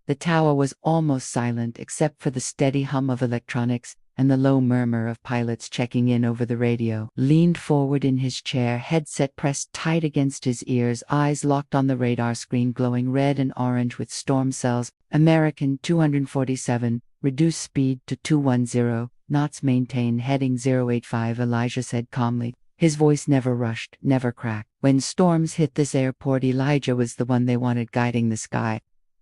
The tower was almost silent except for the steady hum of electronics and the low murmur of pilots checking in over the radio. Leaned forward in his chair, headset pressed tight against his ears, eyes locked on the radar screen glowing red and orange with storm cells. American 247, reduce speed to 210 knots, maintain heading 085, Elijah said calmly. His voice never rushed, never cracked. When storms hit this airport, Elijah was the one they wanted guiding the sky.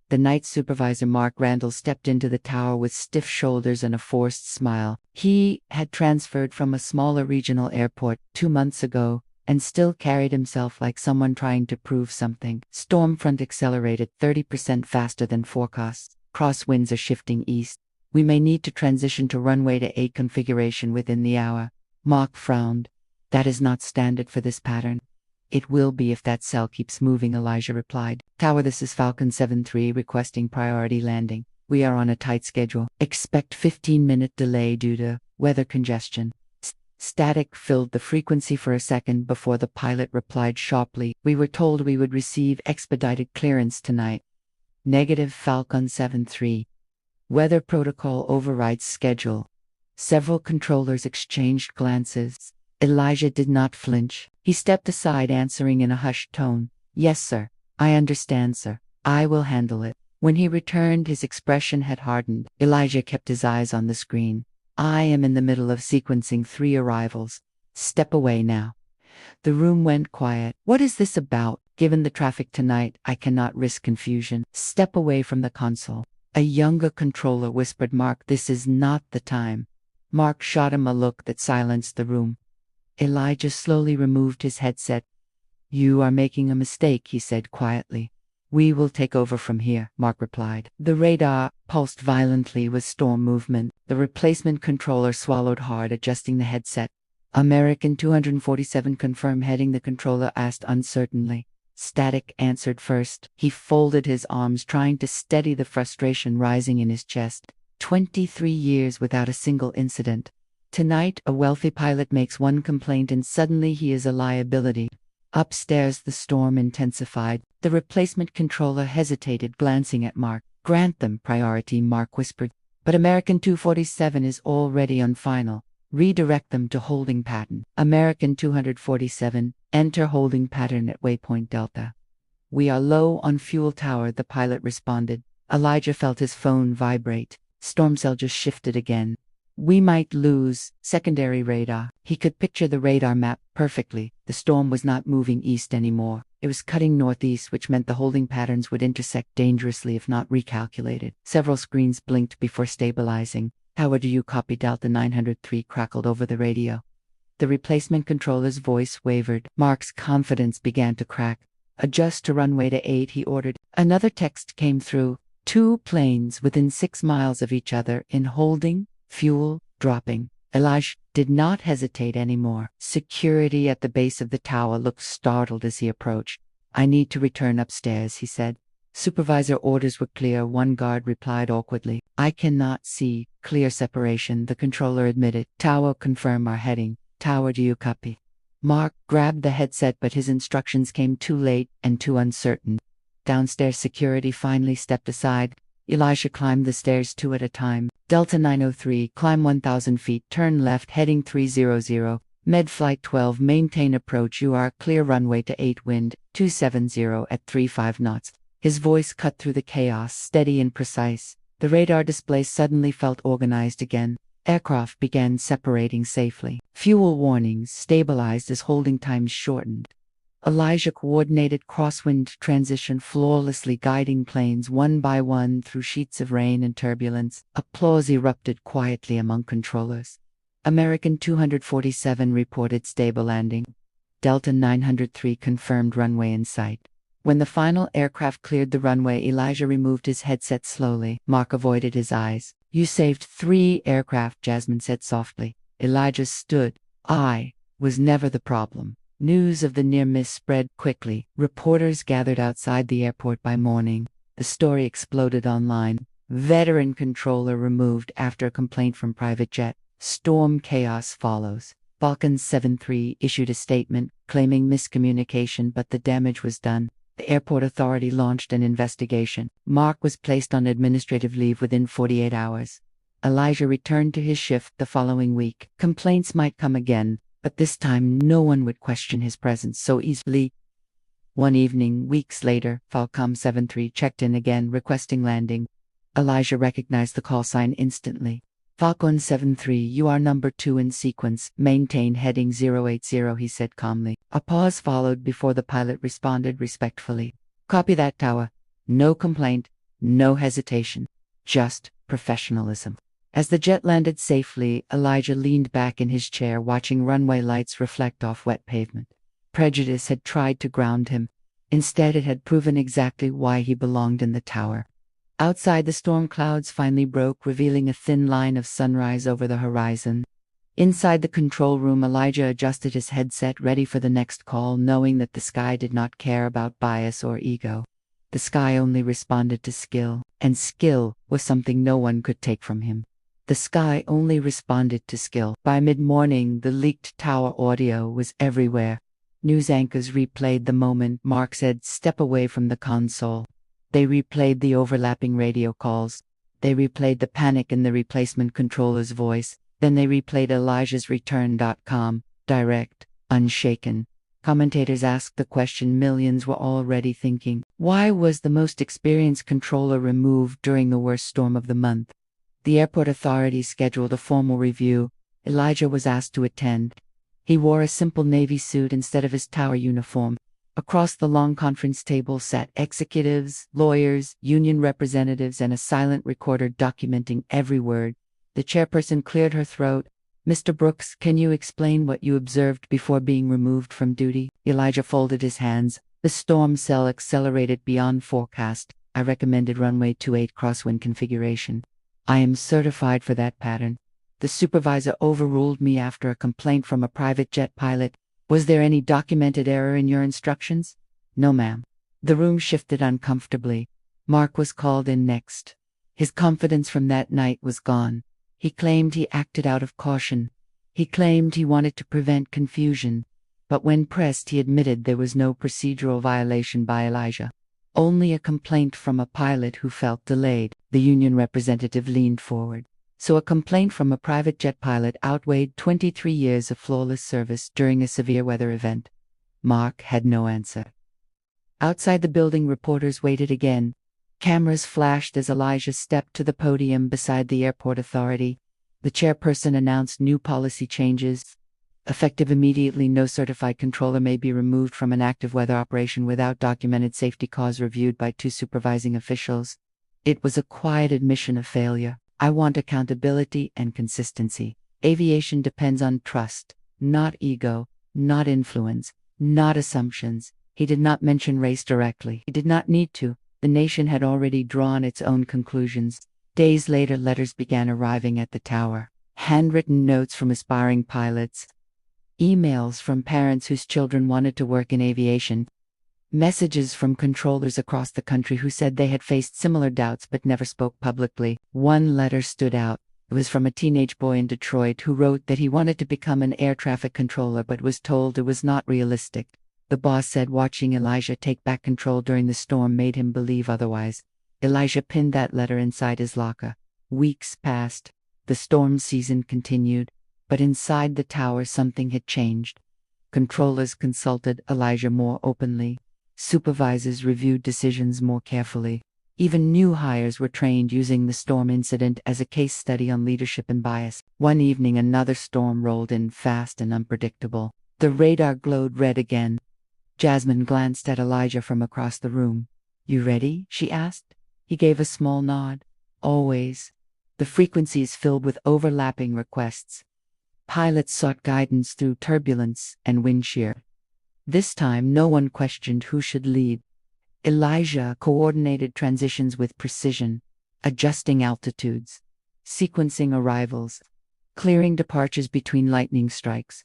The night supervisor Mark Randall stepped into the tower with stiff shoulders and a forced smile. He had transferred from a smaller regional airport 2 months ago and still carried himself like someone trying to prove something. Storm front accelerated 30% faster than forecast. Crosswinds are shifting east. We may need to transition to runway to 8 configuration within the hour. Mark frowned. That is not standard for this pattern. It will be if that cell keeps moving, Elijah replied. Tower, this is Falcon 7-3 requesting priority landing. We are on a tight schedule. Expect 15-minute delay due to weather congestion. Static filled the frequency for a second before the pilot replied sharply. We were told we would receive expedited clearance tonight. Negative, Falcon 7-3. Weather protocol overrides schedule. Several controllers exchanged glances. Elijah did not flinch. He stepped aside, answering in a hushed tone. Yes, sir. I understand, sir. I will handle it. When he returned, his expression had hardened. Elijah kept his eyes on the screen. I am in the middle of sequencing 3 arrivals. Step away now. The room went quiet. What is this about? Given the traffic tonight, I cannot risk confusion. Step away from the console. A younger controller whispered, Mark, this is not the time. Mark shot him a look that silenced the room. Elijah slowly removed his headset. You are making a mistake, he said quietly. We will take over from here, Mark replied. The radar pulsed violently with storm movement. The replacement controller swallowed hard, adjusting the headset. American 247 confirm heading, the controller asked uncertainly. Static answered first. He folded his arms, trying to steady the frustration rising in his chest. 23 years without a single incident. Tonight, a wealthy pilot makes one complaint and suddenly he is a liability. Upstairs, the storm intensified. The replacement controller hesitated, glancing at Mark. Grant them priority, Mark whispered. But American 247 is already on final. Redirect them to holding pattern. American 247, enter holding pattern at waypoint Delta. We are low on fuel, tower, the pilot responded. Elijah felt his phone vibrate. Storm cell just shifted again. We might lose secondary radar. He could picture the radar map perfectly. The storm was not moving east anymore. It was cutting northeast, which meant the holding patterns would intersect dangerously if not recalculated. Several screens blinked before stabilizing. Tower, do you copy? Delta 903 crackled over the radio. The replacement controller's voice wavered. Mark's confidence began to crack. Adjust to runway to 8, he ordered. Another text came through. 2 planes within 6 miles of each other in holding. Fuel dropping. Elijah did not hesitate anymore. Security at the base of the tower looked startled as he approached. I need to return upstairs, he said. Supervisor orders were clear, one guard replied awkwardly. I cannot see clear separation, the controller admitted. Tower, confirm our heading. Tower, do you copy? Mark grabbed the headset, but his instructions came too late and too uncertain. Downstairs, security finally stepped aside. Elijah climbed the stairs 2 at a time. Delta 903, climb 1,000 feet, turn left, heading 300. Med Flight 12, maintain approach. You are clear, runway to 8, wind 270 at 35 knots. His voice cut through the chaos, steady and precise. The radar display suddenly felt organized again. Aircraft began separating safely. Fuel warnings stabilized as holding times shortened. Elijah coordinated crosswind transition flawlessly, guiding planes one by one through sheets of rain and turbulence. Applause erupted quietly among controllers. American 247 reported stable landing. Delta 903 confirmed runway in sight. When the final aircraft cleared the runway, Elijah removed his headset slowly. Mark avoided his eyes. You saved 3 aircraft, Jasmine said softly. Elijah stood. I was never the problem. News of the near miss spread quickly. Reporters gathered outside the airport by morning. The story exploded online. Veteran controller removed after a complaint from private jet. Storm chaos follows. Falcon 7-3 issued a statement claiming miscommunication, but the damage was done. The airport authority launched an investigation. Mark was placed on administrative leave within 48 hours. Elijah returned to his shift the following week. Complaints might come again, but this time no one would question his presence so easily. One evening, weeks later, Falcom 73 checked in again, requesting landing. Elijah recognized the call sign instantly. Falcon 73, you are number 2 in sequence. Maintain heading 080, he said calmly. A pause followed before the pilot responded respectfully. Copy that, tower. No complaint, no hesitation, just professionalism. As the jet landed safely, Elijah leaned back in his chair, watching runway lights reflect off wet pavement. Prejudice had tried to ground him. Instead, it had proven exactly why he belonged in the tower. Outside, the storm clouds finally broke, revealing a thin line of sunrise over the horizon. Inside the control room, Elijah adjusted his headset, ready for the next call, knowing that the sky did not care about bias or ego. The sky only responded to skill, and skill was something no one could take from him. The sky only responded to skill. By mid-morning, the leaked tower audio was everywhere. News anchors replayed the moment Mark said, "Step away from the console." They replayed the overlapping radio calls. They replayed the panic in the replacement controller's voice. Then they replayed Elijah's return.com, direct, unshaken. Commentators asked the question millions were already thinking. Why was the most experienced controller removed during the worst storm of the month? The airport authorities scheduled a formal review. Elijah was asked to attend. He wore a simple navy suit instead of his tower uniform. Across the long conference table sat executives, lawyers, union representatives, and a silent recorder documenting every word. The chairperson cleared her throat. "Mr. Brooks, can you explain what you observed before being removed from duty?" Elijah folded his hands. "The storm cell accelerated beyond forecast. I recommended runway 28 crosswind configuration. I am certified for that pattern. The supervisor overruled me after a complaint from a private jet pilot. Was there any documented error in your instructions?" "No, ma'am." The room shifted uncomfortably. Mark was called in next. His confidence from that night was gone. He claimed he acted out of caution. He claimed he wanted to prevent confusion. But when pressed, he admitted there was no procedural violation by Elijah. Only a complaint from a pilot who felt delayed. The union representative leaned forward. So a complaint from a private jet pilot outweighed 23 years of flawless service during a severe weather event. Mark had no answer. Outside the building, reporters waited again. Cameras flashed as Elijah stepped to the podium beside the airport authority. The chairperson announced new policy changes. Effective immediately, no certified controller may be removed from an active weather operation without documented safety cause reviewed by 2 supervising officials. It was a quiet admission of failure. "I want accountability and consistency. Aviation depends on trust, not ego, not influence, not assumptions." He did not mention race directly. He did not need to. The nation had already drawn its own conclusions. Days later, letters began arriving at the tower. Handwritten notes from aspiring pilots. Emails from parents whose children wanted to work in aviation. Messages from controllers across the country who said they had faced similar doubts but never spoke publicly. One letter stood out. It was from a teenage boy in Detroit who wrote that he wanted to become an air traffic controller but was told it was not realistic. The boss said watching Elijah take back control during the storm made him believe otherwise. Elijah pinned that letter inside his locker. Weeks passed. The storm season continued. But inside the tower something had changed. Controllers consulted Elijah more openly. Supervisors reviewed decisions more carefully. Even new hires were trained using the storm incident as a case study on leadership and bias. One evening, another storm rolled in, fast and unpredictable. The radar glowed red again. Jasmine glanced at Elijah from across the room. "You ready?" she asked. He gave a small nod. "Always." The frequencies filled with overlapping requests. Pilots sought guidance through turbulence and wind shear. This time, no one questioned who should lead. Elijah coordinated transitions with precision, adjusting altitudes, sequencing arrivals, clearing departures between lightning strikes.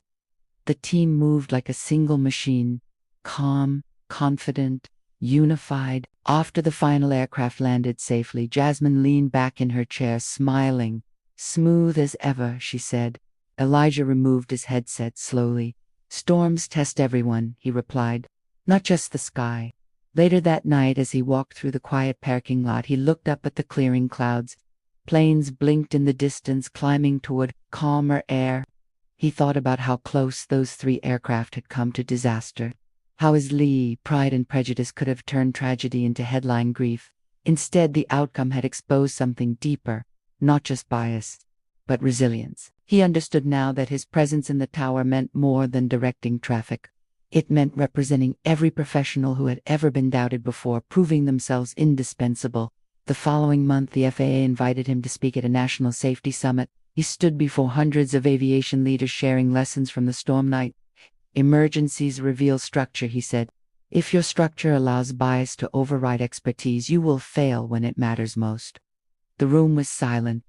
The team moved like a single machine, calm, confident, unified. After the final aircraft landed safely, Jasmine leaned back in her chair, smiling. "Smooth as ever," she said. Elijah removed his headset slowly. "Storms test everyone," he replied. "Not just the sky. Later that night, as he walked through the quiet parking lot, he looked up at the clearing clouds. Planes blinked in the distance, climbing toward calmer air. He thought about how close those 3 aircraft had come to disaster. How his Lee, Pride and Prejudice, could have turned tragedy into headline grief. Instead, the outcome had exposed something deeper, not just bias, but resilience. He understood now that his presence in the tower meant more than directing traffic. It meant representing every professional who had ever been doubted before, proving themselves indispensable. The following month, the FAA invited him to speak at a national safety summit. He stood before hundreds of aviation leaders sharing lessons from the storm night. Emergencies reveal structure, he said. If your structure allows bias to override expertise, you will fail when it matters most. The room was silent,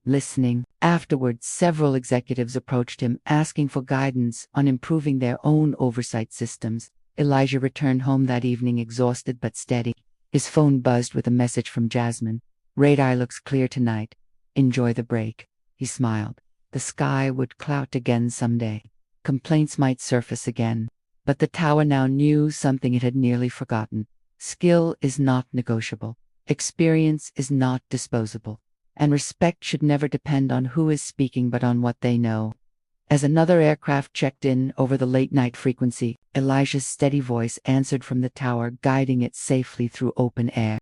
listening. Afterwards, several executives approached him, asking for guidance on improving their own oversight systems. Elijah returned home that evening, exhausted but steady. His phone buzzed with a message from Jasmine. "Radar looks clear tonight. Enjoy the break." He smiled. The sky would cloud again someday. Complaints might surface again. But the tower now knew something it had nearly forgotten. Skill is not negotiable. Experience is not disposable. And respect should never depend on who is speaking but on what they know. As another aircraft checked in over the late-night frequency, Elijah's steady voice answered from the tower, guiding it safely through open air.